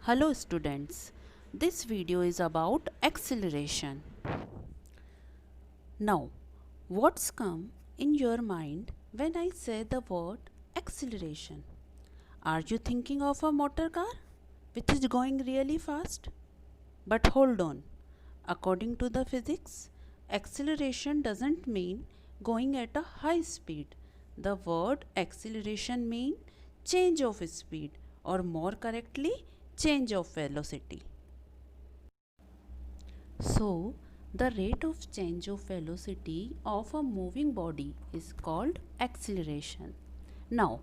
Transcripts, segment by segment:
Hello students, this video is about acceleration. Now, what's come in your mind when I say the word acceleration? Are you thinking of a motor car which is going really fast? But hold on, according to the physics, acceleration doesn't mean going at a high speed. The word acceleration means change of speed, or more correctly, change of velocity. So, the rate of change of velocity of a moving body is called acceleration. Now,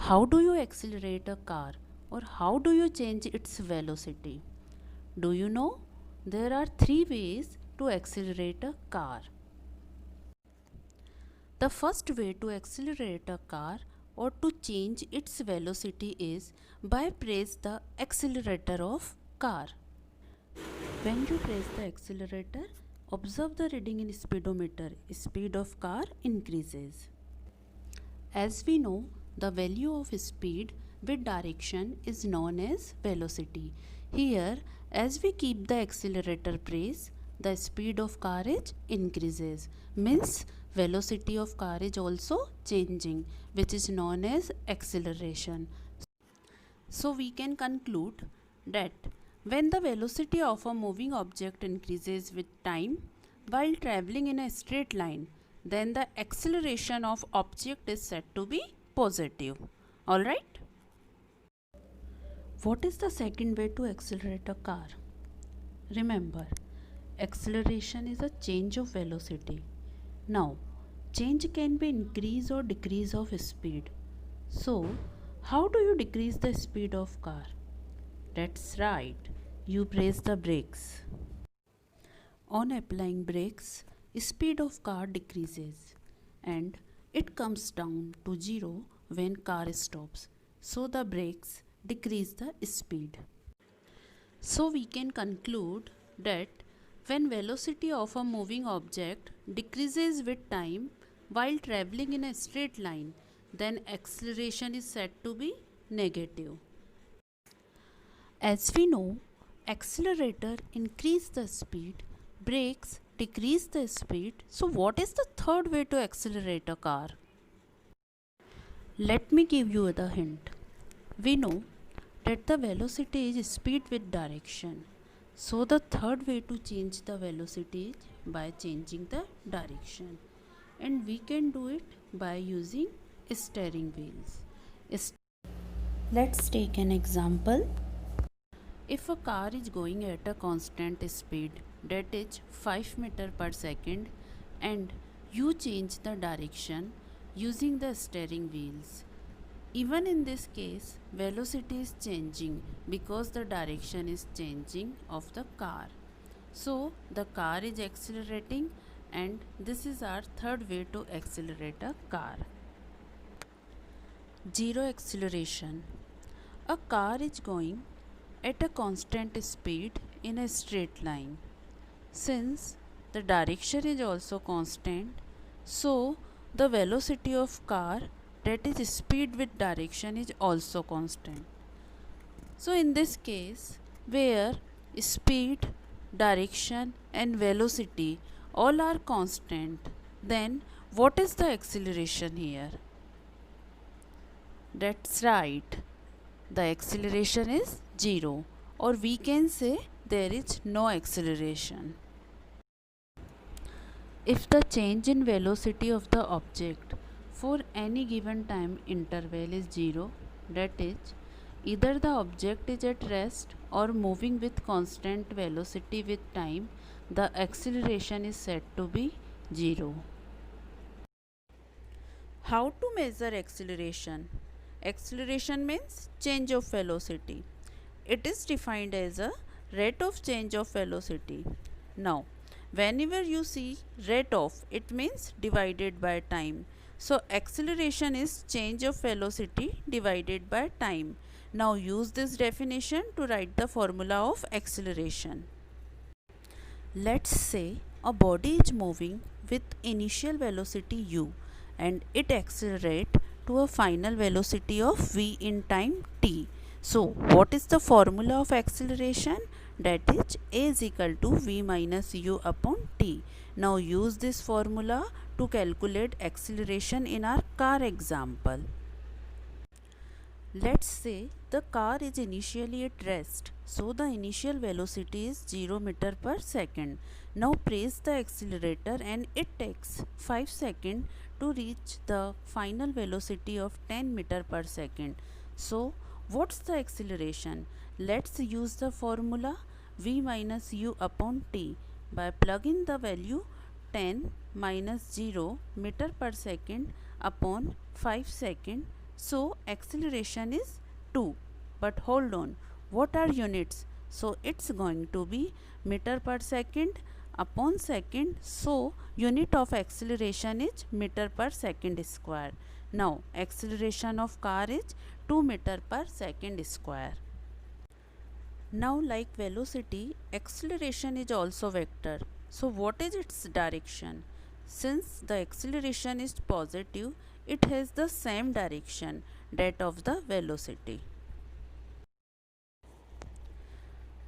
how do you accelerate a car, or how do you change its velocity? Do you know? There are three ways to accelerate a car. The first way to accelerate a car or to change its velocity is by press the accelerator of car. When you press the accelerator, observe the reading in speedometer. Speed of car increases. As we know, the value of speed with direction is known as velocity. Here, as we keep the accelerator pressed, the speed of car is increases. Means velocity of car is also changing, which is known as acceleration. So we can conclude that when the velocity of a moving object increases with time while traveling in a straight line, then the acceleration of object is said to be positive. Alright? What is the second way to accelerate a car? Remember, acceleration is a change of velocity. Now, change can be increase or decrease of speed. So, how do you decrease the speed of car? That's right, you press the brakes. On applying brakes, speed of car decreases and it comes down to zero when car stops. So the brakes decrease the speed. So we can conclude that when velocity of a moving object decreases with time while traveling in a straight line, then acceleration is said to be negative. As we know, accelerator increase the speed, brakes decrease the speed. So what is the third way to accelerate a car? Let me give you the hint. We know that the velocity is speed with direction. So the third way to change the velocity is by changing the direction. And we can do it by using steering wheels. Let's take an example. If a car is going at a constant speed, that is 5 meter per second, and you change the direction using the steering wheels, even in this case velocity is changing because the direction is changing of the car. So the car is accelerating, and this is our third way to accelerate a car. Zero acceleration. A car is going at a constant speed in a straight line. Since the direction is also constant, so the velocity of car, that is speed with direction, is also constant. So in this case, where speed, direction and velocity all are constant, then what is the acceleration here? That's right, the acceleration is 0, or we can say there is no acceleration. If the change in velocity of the object for any given time interval is 0, that is, either the object is at rest or moving with constant velocity with time, the acceleration is said to be 0. How to measure acceleration? Acceleration means change of velocity. It is defined as a rate of change of velocity. Now, whenever you see rate of, it means divided by time. So acceleration is change of velocity divided by time. Now use this definition to write the formula of acceleration. Let's say a body is moving with initial velocity u and it accelerates to a final velocity of v in time t. So what is the formula of acceleration? That is a is equal to v minus u upon t. Now use this formula to calculate acceleration in our car example. Let's say the car is initially at rest, so the initial velocity is 0 meter per second. Now press the accelerator and it takes 5 seconds to reach the final velocity of 10 meter per second. So what's the acceleration? Let's use the formula v minus u upon t. By plugging the value 10 minus 0 meter per second upon 5 second, so acceleration is 2. But hold on, what are units? So it's going to be meter per second upon second. So unit of acceleration is meter per second square. Now acceleration of car is 2 meter per second square. Now like velocity, acceleration is also vector. So what is its direction? Since the acceleration is positive, it has the same direction, that of the velocity.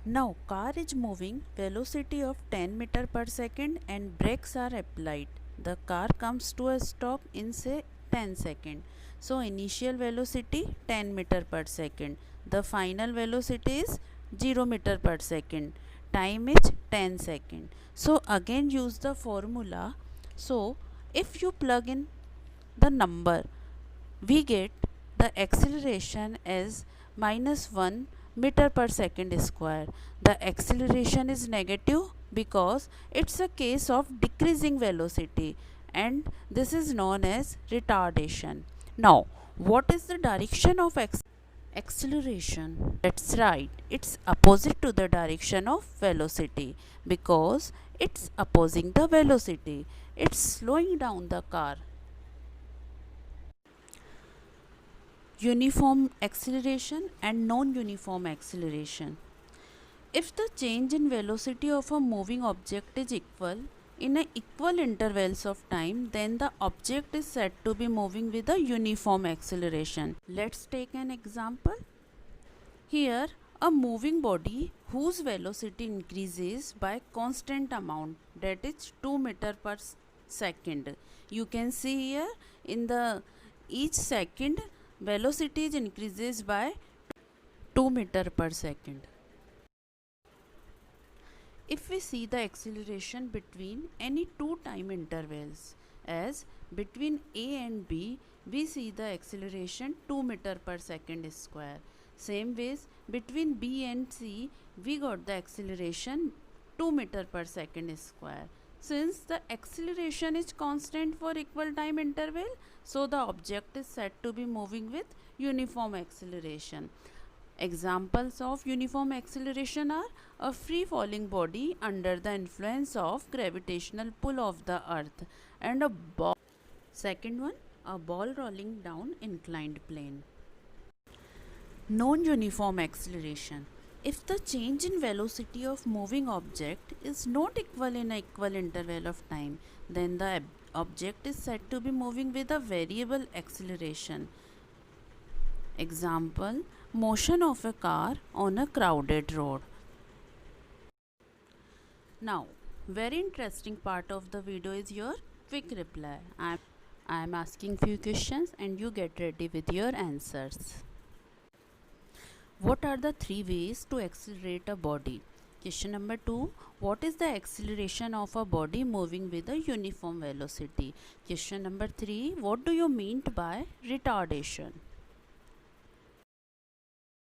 Now car is moving velocity of 10 meter per second and brakes are applied. The car comes to a stop in say 10 seconds. So initial velocity 10 meter per second. The final velocity is 0 meter per second. Time is 10 seconds. So again use the formula. So if you plug in the number, we get the acceleration as minus 1 meter per second square. The acceleration is negative because it's a case of decreasing velocity, and this is known as retardation. Now what is the direction of acceleration? That's right, it's opposite to the direction of velocity because it's opposing the velocity. It's slowing down the car. Uniform acceleration and non-uniform acceleration. If the change in velocity of a moving object is equal in a equal intervals of time, then the object is said to be moving with a uniform acceleration. Let's take an example. Here a moving body whose velocity increases by constant amount, that is 2 meter per second. You can see here in the each second velocity increases by 2 meter per second. If we see the acceleration between any two time intervals, as between A and B, we see the acceleration 2 meter per second square. Same ways between B and C, we got the acceleration 2 meter per second square. Since the acceleration is constant for equal time interval, so the object is said to be moving with uniform acceleration. Examples of uniform acceleration are a free falling body under the influence of gravitational pull of the earth, and a ball. Second one, a ball rolling down inclined plane. Non-uniform acceleration. If the change in velocity of moving object is not equal in an equal interval of time, then the object is said to be moving with a variable acceleration. Example, motion of a car on a crowded road. Now, very interesting part of the video is your quick reply. I am asking few questions and you get ready with your answers. What are the three ways to accelerate a body? Question number 2. What is the acceleration of a body moving with a uniform velocity? Question number 3. What do you mean by retardation?